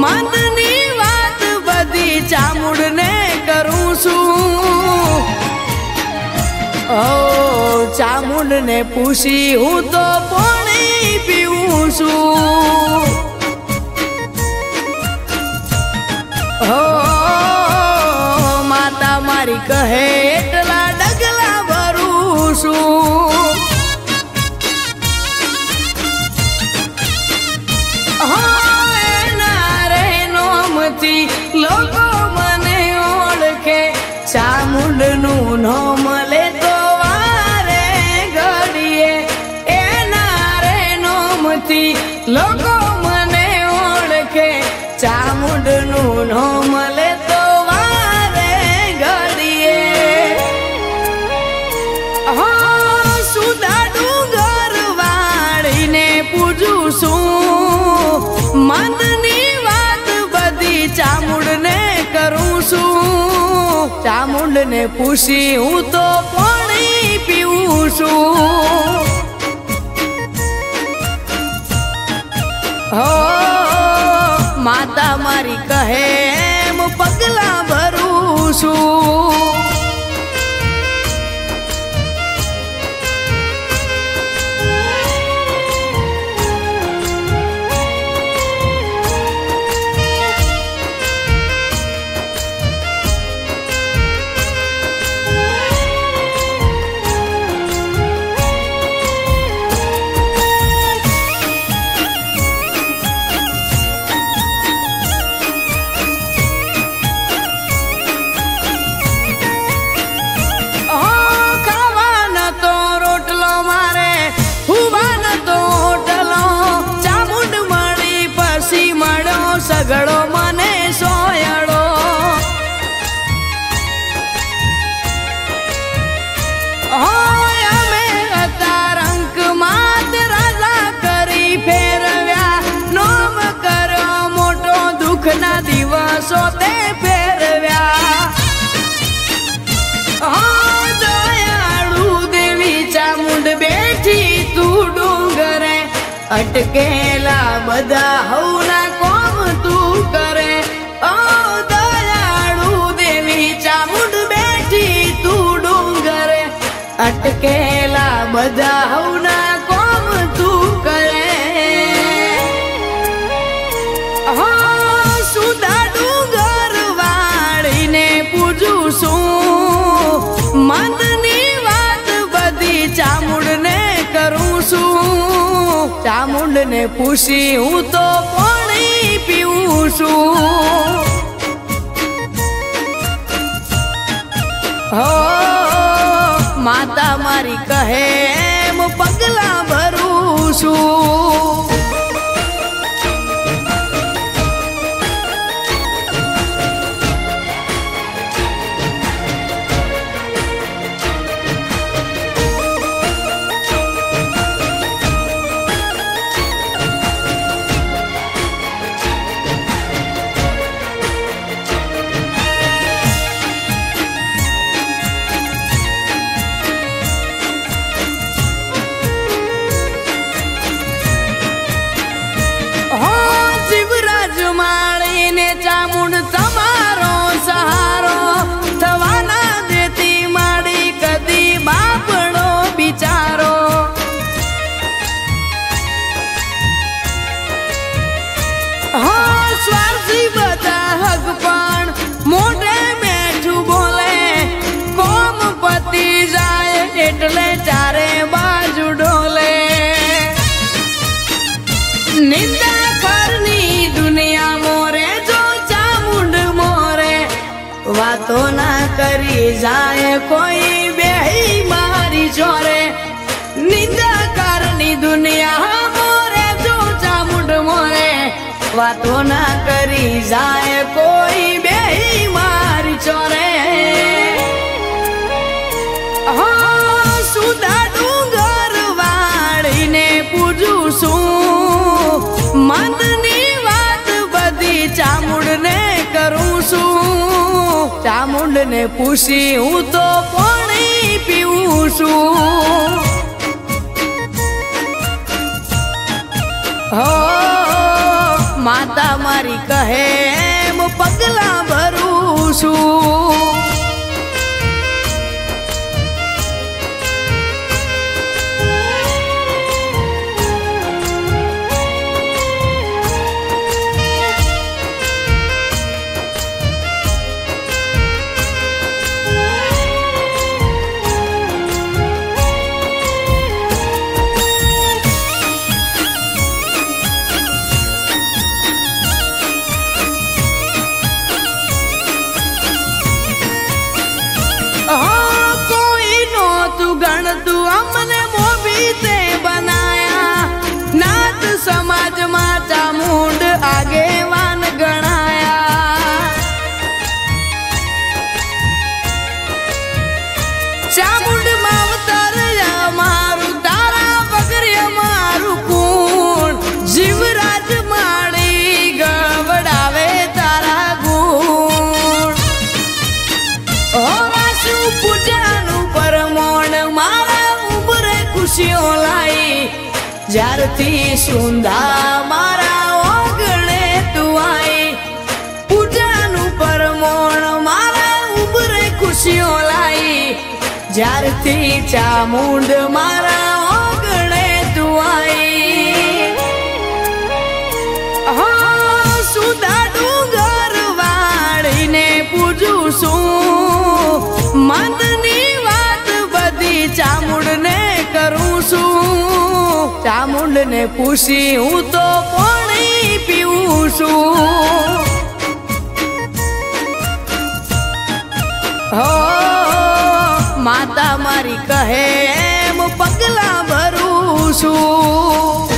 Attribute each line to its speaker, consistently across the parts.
Speaker 1: મનની વાત બધી ચામુંડને કરું છું। ઓ ચામુંડને પૂછી હું તો પાણી પીવું છું। ઓ માતા મારી કહે એટલા ડગલા ભરું છું। લોકો મને ઓળખે ચામુંડનું નામ લે તો વારે ઘડીએ એના રે નામથી લોકો મને ઓળખે ચામુંડનું નામ લે તો વારે ઘડીએ। હા સુધા ડુંગર વાળીને પૂજું છું। મનની ચામુંડને કરું છું। ચામુંડને પૂછી હું તો પાણી પીવું છું। હો માતા મારી કહે એમ પગલા ભરું છું। સગડો મને સોયડો અમે હતા રંક માત રાજા કરી ફેરવ્યા નોમ કર્યો મોટો દુઃખના દિવસો તે ફેરવ્યા। દયાળુ દેવી ચામુંડ બેઠી તું ડુંગરે અટકેલા બધા હવના કોમ તું કરે। ઓ દયાળુ દેવી ચામુંડ બેઠી તું ડુંગરે અટકેલા બધા હવના કોમ તું કરે। હા સુધા ડુંગર વાળીને પૂજું છું। મનની વાત બધી ચામુંડને કરું છું। ચામુંડને પૂછી હું તો પાણી પીવું છું। હો માતા મારી કહે એમ પગલા ભરું છું। ચામુંડ તમારો સહારો થવાના દેતી માડી કદી બાપડો બિચારો। હા સ્વાર્થી બધા હક પણ મોઢે મેઠું બોલે કોમ પતી જાય એટલે ચારે બાજુ ડોલે। નિંદા કરની દુનિયા મોરે વાતો ના કરી જાય કોઈ બેહી મારી જોરે। નિંદા કારની દુનિયા મોરે જો ચામુંડ મોરે વાતો ના કરી જાય કોઈ બેહી મારી જોરે। હા સુધા ડુંગર વાળીને પૂજું છું। મનની વાત બધી ચામુંડને કરું છું। ને પૂછી હું તો પાણી પીવું છું હો માતા મારી કહે એમ પગલા ભરું છું ગણતું અમને મોભી તે બનાયા નાથ સમાજમાં ચામુંડ આગેવાન ગણાયા ચામુંડ માવતર અમારું તારા વગર અમારું કુણ જીવરાજ માળી ગવડાવે તારા ગુણ ઓ વાસુ પૂજાનું પરમોણ મારા ઉમરે ખુશીઓ લાઈ જ્યારથી સુંદા મારા ઓગણે તું આઈ પૂજાનું પરમોણ મારા ઉમરે ખુશીઓ લાઈ જ્યારથી ચામુંડ મારા ઓગણે તું આઈ હા સુધા ડુંગર વાળીને પૂજું છું મનની વાત બધી ચામુંડ ને કરું છું ચામુંડ ને પૂછી હું તો પાણી પીવું છું હો માતા મારી કહે એમ પગલા ભરું છું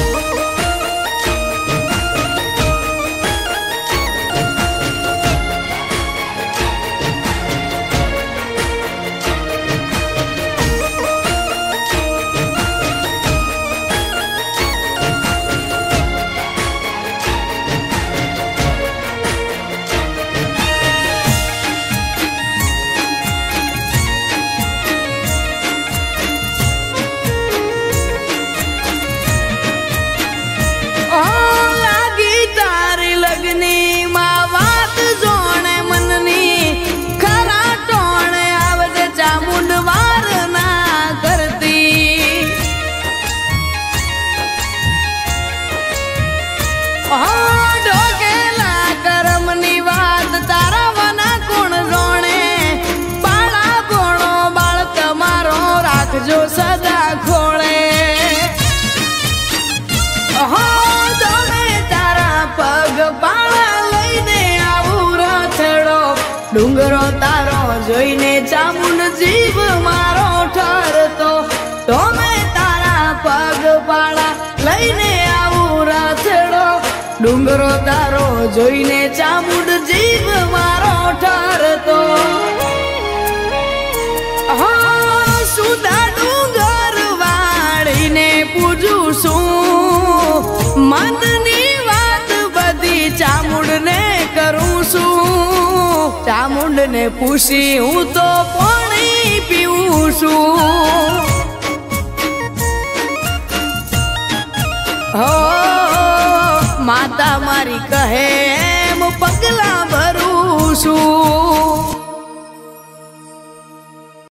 Speaker 1: ઢોકેલા કરમની વાત તારા વના કોણ જોણે બાળા કોણો બાળ તમારો રાખજો સદા ખોળે તમે તારા પગ પાળા લઈને આવું રથડો ડુંગરો તારો જોઈને ચામુંડ જીવ મારો ઠરતો તમે તારા પગ પાળા લઈને આવું રથડો ડુંગરો તારો જોઈને ચામુંડ જીવ મારો ઠરતો હા સુધા ડુંગર વાળીને પૂજું છું મનની વાત બધી ચામુંડ ને કરું છું ચામુંડ ને પૂછી હું તો પાણી પીવું છું હો માતા મારી કહે એમ પગલા ભરું છું